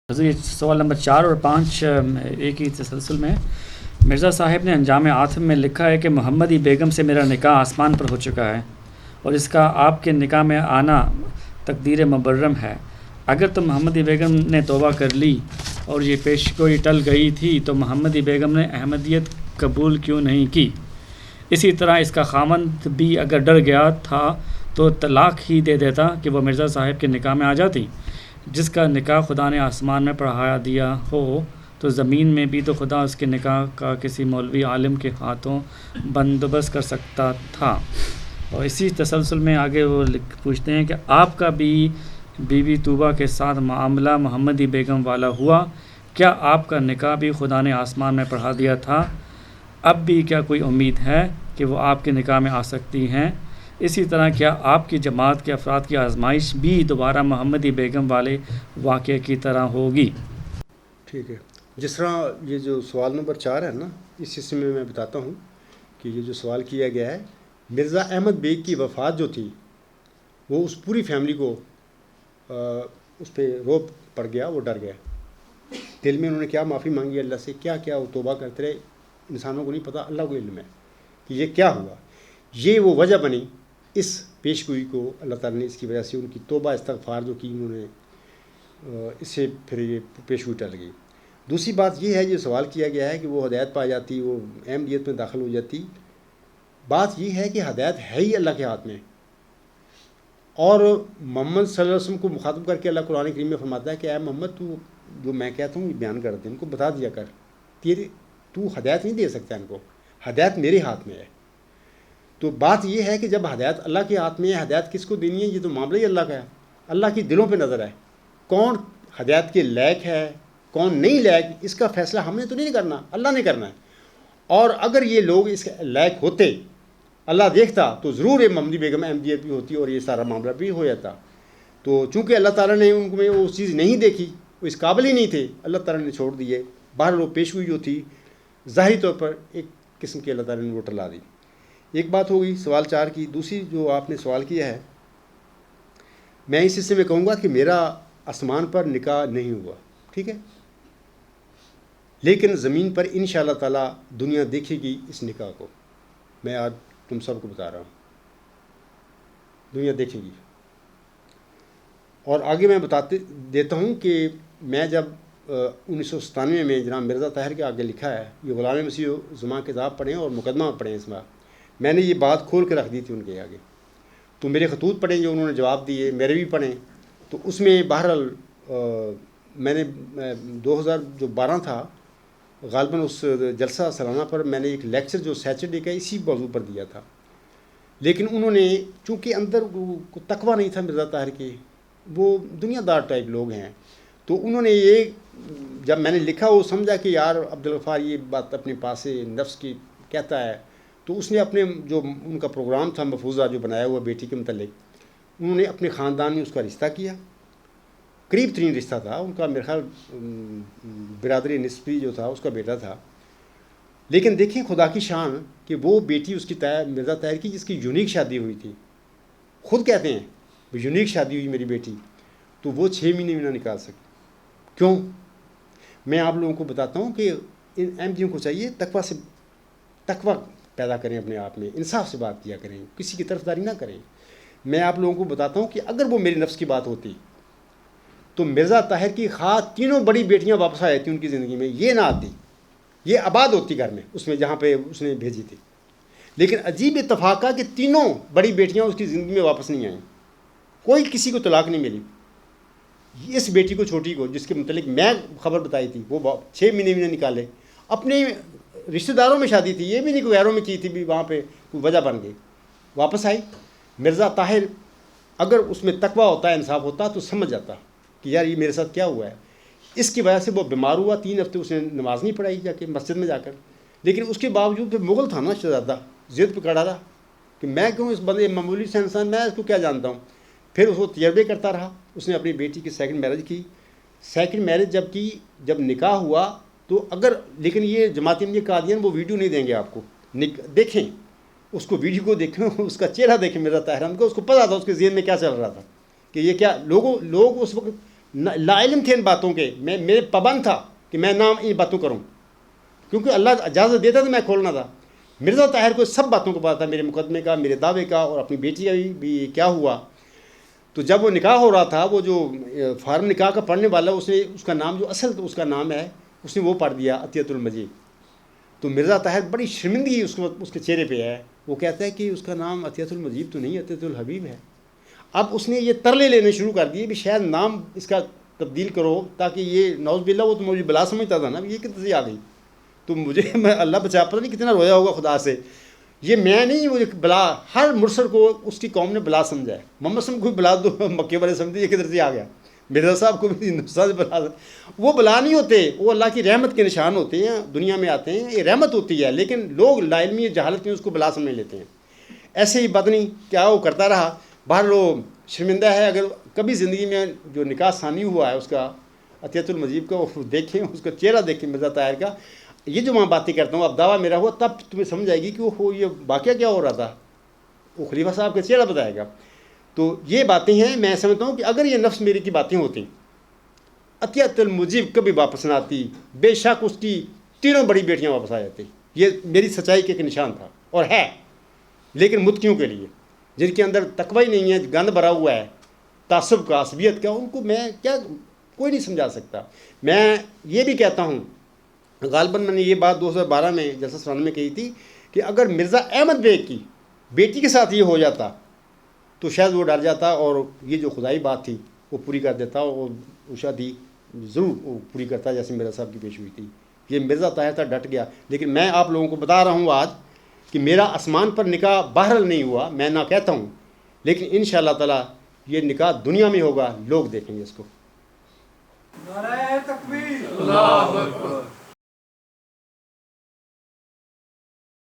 یہ سوال نمبر 4 اور 5 ایک ہی تسلسل میں. مرزا صاحب نے انجام آتم میں لکھا ہے کہ محمدی بیگم سے میرا نکاح آسمان پر ہو چکا ہے اور اس کا آپ کے نکاح میں آنا تقدیر مبرم ہے. اگر تو محمدی بیگم نے توبہ کر لی اور یہ پیشگوئی ٹل گئی تھی تو محمدی بیگم نے احمدیت قبول کیوں نہیں کی؟ اسی طرح اس کا خامند بھی اگر ڈر گیا تھا تو طلاق ہی دے دیتا کہ وہ مرزا صاحب کے نکاح میں آ جاتی. جس کا نکاح خدا نے آسمان میں پڑھا دیا ہو تو زمین میں بھی تو خدا اس کے نکاح کا کسی مولوی عالم کے ہاتھوں بندوبست کر سکتا تھا. اور اسی تسلسل میں آگے وہ پوچھتے ہیں کہ آپ کا بھی بیوی طوبہ کے ساتھ معاملہ محمدی بیگم والا ہوا. کیا آپ کا نکاح بھی خدا نے آسمان میں پڑھا دیا تھا؟ اب بھی کیا کوئی امید ہے کہ وہ آپ کے نکاح میں آ سکتی ہیں؟ اسی طرح کیا آپ کی جماعت کے افراد کی آزمائش بھی دوبارہ محمدی بیگم والے واقعے کی طرح ہوگی؟ ٹھیک ہے. جس طرح یہ جو سوال نمبر 4 ہے نا، اس حصے میں بتاتا ہوں کہ یہ جو سوال کیا گیا ہے، مرزا احمد بیگ کی وفات جو تھی وہ اس پوری فیملی کو اس پہ روب پڑ گیا. وہ ڈر گیا. دل میں انہوں نے کیا معافی مانگی اللہ سے، کیا کیا وہ توبہ کرتے رہے. انسانوں کو نہیں پتہ، اللہ کو علم ہے کہ یہ کیا ہوا. یہ وہ وجہ بنی اس پیشگوئی کو، اللہ تعالیٰ نے اس کی وجہ سے ان کی توبہ استغفار جو کی انہوں نے، اس سے پھر یہ پیشگوئی ٹل گئی. دوسری بات یہ ہے، جو سوال کیا گیا ہے کہ وہ ہدایت پا جاتی، وہ احمدیت میں داخل ہو جاتی. بات یہ ہے کہ ہدایت ہے ہی اللہ کے ہاتھ میں. اور محمد صلی اللہ علیہ وسلم کو مخاطب کر کے اللہ قرآن کریم میں فرماتا ہے کہ اے محمد، تو جو میں کہتا ہوں یہ بیان کر دے، ان کو بتا دیا کر. تو ہدایت نہیں دے سکتا ان کو، ہدایت میرے ہاتھ میں ہے. تو بات یہ ہے کہ جب ہدایت اللہ کے ہاتھ میں ہے، ہدایت کس کو دینی ہے؟ یہ تو معاملہ ہی اللہ کا ہے. اللہ کی دلوں پہ نظر ہے. کون ہدایت کے لائق ہے، کون نہیں لائق، اس کا فیصلہ ہم نے تو نہیں کرنا، اللہ نے کرنا ہے. اور اگر یہ لوگ اس لائق ہوتے، اللہ دیکھتا، تو ضرور یہ محمدی بیگم احمدیت بھی ہوتی اور یہ سارا معاملہ بھی ہو جاتا. تو چونکہ اللہ تعالیٰ نے ان میں وہ چیز نہیں دیکھی، وہ اس قابل ہی نہیں تھے، اللہ تعالیٰ نے چھوڑ دیے. باہر وہ پیشگوئی جو تھی ظاہری طور پر ایک قسم کی اللہ تعالیٰ نے وہ ٹلا دی. ایک بات ہو گئی سوال 4 کی. دوسری جو آپ نے سوال کیا ہے، میں اس حصے میں کہوں گا کہ میرا آسمان پر نکاح نہیں ہوا، ٹھیک ہے، لیکن زمین پر انشاءاللہ تعالیٰ دنیا دیکھے گی اس نکاح کو. میں آج تم سب کو بتا رہا ہوں، دنیا دیکھے گی. اور آگے میں بتاتے دیتا ہوں کہ میں جب 1997 میں جناب مرزا طاہر کے آگے لکھا ہے، یہ غلام مسیح زمان کتاب پڑھیں اور مقدمہ پڑھیں. اس میں نے یہ بات کھول کے رکھ دی تھی ان کے آگے. تو میرے خطوط پڑھیں جو انہوں نے جواب دیے، میرے بھی پڑھیں. تو اس میں بہرحال میں نے 2012 تھا غالباً، اس جلسہ سالانہ پر میں نے ایک لیکچر جو سیچرڈے کا اسی موضوع پر دیا تھا. لیکن انہوں نے چونکہ اندر تقویٰ نہیں تھا مرزا طاہر کے، وہ دنیا دار ٹائپ لوگ ہیں، تو انہوں نے یہ جب میں نے لکھا وہ سمجھا کہ یار عبدالغفار یہ بات اپنے پاس سے نفس کی کہتا ہے. تو اس نے اپنے جو ان کا پروگرام تھا مفروضہ جو بنایا ہوا بیٹی کے متعلق، انہوں نے اپنے خاندان میں اس کا رشتہ کیا. قریب ترین رشتہ تھا ان کا، میرے خیال برادری نسبی جو تھا اس کا بیٹا تھا. لیکن دیکھیں خدا کی شان کہ وہ بیٹی اس کی مرزا طاہر کی جس کی یونیک شادی ہوئی تھی، خود کہتے ہیں یونیک شادی ہوئی میری بیٹی، تو وہ 6 مہینے بھی نہ نکال سکتی. کیوں؟ میں آپ لوگوں کو بتاتا ہوں کہ ان احمدیوں کو چاہیے تقویٰ پیدا کریں اپنے آپ میں، انصاف سے بات کیا کریں، کسی کی طرفداری نہ کریں. میں آپ لوگوں کو بتاتا ہوں کہ اگر وہ میری نفس کی بات ہوتی تو مرزا طاہر کی خواہ 3 بڑی بیٹیاں واپس آ جاتی ان کی زندگی میں، یہ نہ آتی، یہ آباد ہوتی گھر میں اس میں جہاں پہ اس نے بھیجی تھی. لیکن عجیب اتفاق کہ 3 بڑی بیٹیاں اس کی زندگی میں واپس نہیں آئیں. کوئی کسی کو طلاق نہیں ملی. اس بیٹی کو چھوٹی کو جس کے متعلق میں خبر بتائی تھی، وہ 6 مہینے بھی نہ نکالے. اپنے رشتہ داروں میں شادی تھی، یہ بھی نہیں کوئی غیروں میں کی تھی، بھی وہاں پہ کوئی وجہ بن گئی، واپس آئی. مرزا طاہر اگر اس میں تقویٰ ہوتا ہے، انصاف ہوتا، تو سمجھ جاتا کہ یار یہ میرے ساتھ کیا ہوا ہے. اس کی وجہ سے وہ بیمار ہوا، 3 ہفتے اس نے نماز نہیں پڑھائی جا کے مسجد میں جا کر. لیکن اس کے باوجود پھر مغل تھا نا شہزادہ، ضد پہ کڑا رہا کہ میں کیوں اس بندے معمولی سے انسان، میں اس کو کیا جانتا ہوں. پھر اس کو تجربے کرتا رہا. اس نے اپنی بیٹی کی 2nd میرج کی. 2nd میرج جب نکاح ہوا تو لیکن یہ جماعت احمدیہ قادیان وہ ویڈیو نہیں دیں گے آپ کو، دیکھیں اس کو، ویڈیو کو دیکھیں، اس کا چہرہ دیکھیں مرزا طاہر احمد کا. اس کو پتہ تھا اس کے ذہن میں کیا چل رہا تھا کہ یہ کیا لوگ اس وقت لا علم تھے ان باتوں کے، میرے پابند تھا کہ میں نام ان باتوں کروں، کیونکہ اللہ اجازت دیتا تو میں کھولنا تھا۔ مرزا طاہر کو سب باتوں کو پتا تھا، میرے مقدمے کا، میرے دعوے کا، اور اپنی بیٹی کا بھی کیا ہوا۔ تو جب وہ نکاح ہو رہا تھا، وہ جو فارم نکاح کا پڑھنے والا، اس نے اس کا نام جو اصل اس کا نام ہے اس نے وہ پڑھ دیا عطیت المجید۔ تو مرزا طاہر بڑی شرمندگی اس کے چہرے پہ ہے، وہ کہتا ہے کہ اس کا نام عطیت المجید تو نہیں، عطیت الحبیب ہے۔ اب اس نے یہ ترلے لینے شروع کر دیے بھی شاید نام اس کا تبدیل کرو، تاکہ یہ نعوذ باللہ، وہ تو مجھے بلا سمجھتا تھا نا، یہ کتنے سے آ گئی، تو مجھے میں اللہ بچا، پتہ نہیں کتنا رویا ہوگا خدا سے، یہ میں نہیں، وہ بلا ہر مرسل کو اس کی قوم نے بلا سمجھا ہے۔ محمد صلی اللہ علیہ وسلم کو بھی بلا دو مکے والے سمجھتے، یہ کدھر سے آ گیا، مرزا صاحب کو بھی ہندوستان سے بلا، وہ بلا نہیں ہوتے، وہ اللہ کی رحمت کے نشان ہوتے ہیں، دنیا میں آتے ہیں، یہ رحمت ہوتی ہے، لیکن لوگ لا علمی جہالت میں اس کو بلا سمجھ لیتے ہیں۔ ایسے ہی بدنی کیا وہ کرتا رہا، باہر وہ شرمندہ ہے۔ اگر کبھی زندگی میں جو نکاح ثانی ہوا ہے اس کا عطیت المجید کا، وہ دیکھیں، اس کا چہرہ دیکھیں مرزا طاہر کا، یہ جو میں باتیں کرتا ہوں اب دعویٰ میرا ہوا، تب تمہیں سمجھ آئے گی کہ وہ یہ واقعہ کیا ہو رہا تھا، وہ خلیفہ صاحب کا چہرہ بتائے گا۔ تو یہ باتیں ہیں، میں سمجھتا ہوں کہ اگر یہ نفس میری کی باتیں ہوتی، عطیت المجید کبھی واپس نہ آتی، بے شک اس کی تینوں بڑی بیٹیاں واپس آ جاتی۔ یہ میری سچائی کے ایک نشان تھا اور ہے، لیکن متقیوں کے لیے جن کے اندر تقوی ہی نہیں ہے، گند بھرا ہوا ہے تعصب کا، عصبیت کا، ان کو میں کیا کوئی نہیں سمجھا سکتا۔ میں یہ بھی کہتا ہوں، غالباً میں نے یہ بات 2012 میں جلسہ سالانہ میں کہی تھی کہ اگر مرزا احمد بیگ کی بیٹی کے ساتھ یہ ہو جاتا تو شاید وہ ڈر جاتا اور یہ جو خدائی بات تھی وہ پوری کر دیتا، اور وہ شادی ضرور وہ پوری کرتا جیسے مرزا صاحب کی پیش ہوئی تھی۔ یہ مرزا طاہر تھا، ڈٹ گیا۔ لیکن میں آپ لوگوں کو بتا رہا ہوں آج کہ میرا آسمان پر نکاح بہرحال نہیں ہوا، میں نہ کہتا ہوں، لیکن انشاءاللہ تعالیٰ یہ نکاح دنیا میں ہوگا، لوگ دیکھیں گے اس کو۔ نعرہ تکبیر، اللہ اکبر۔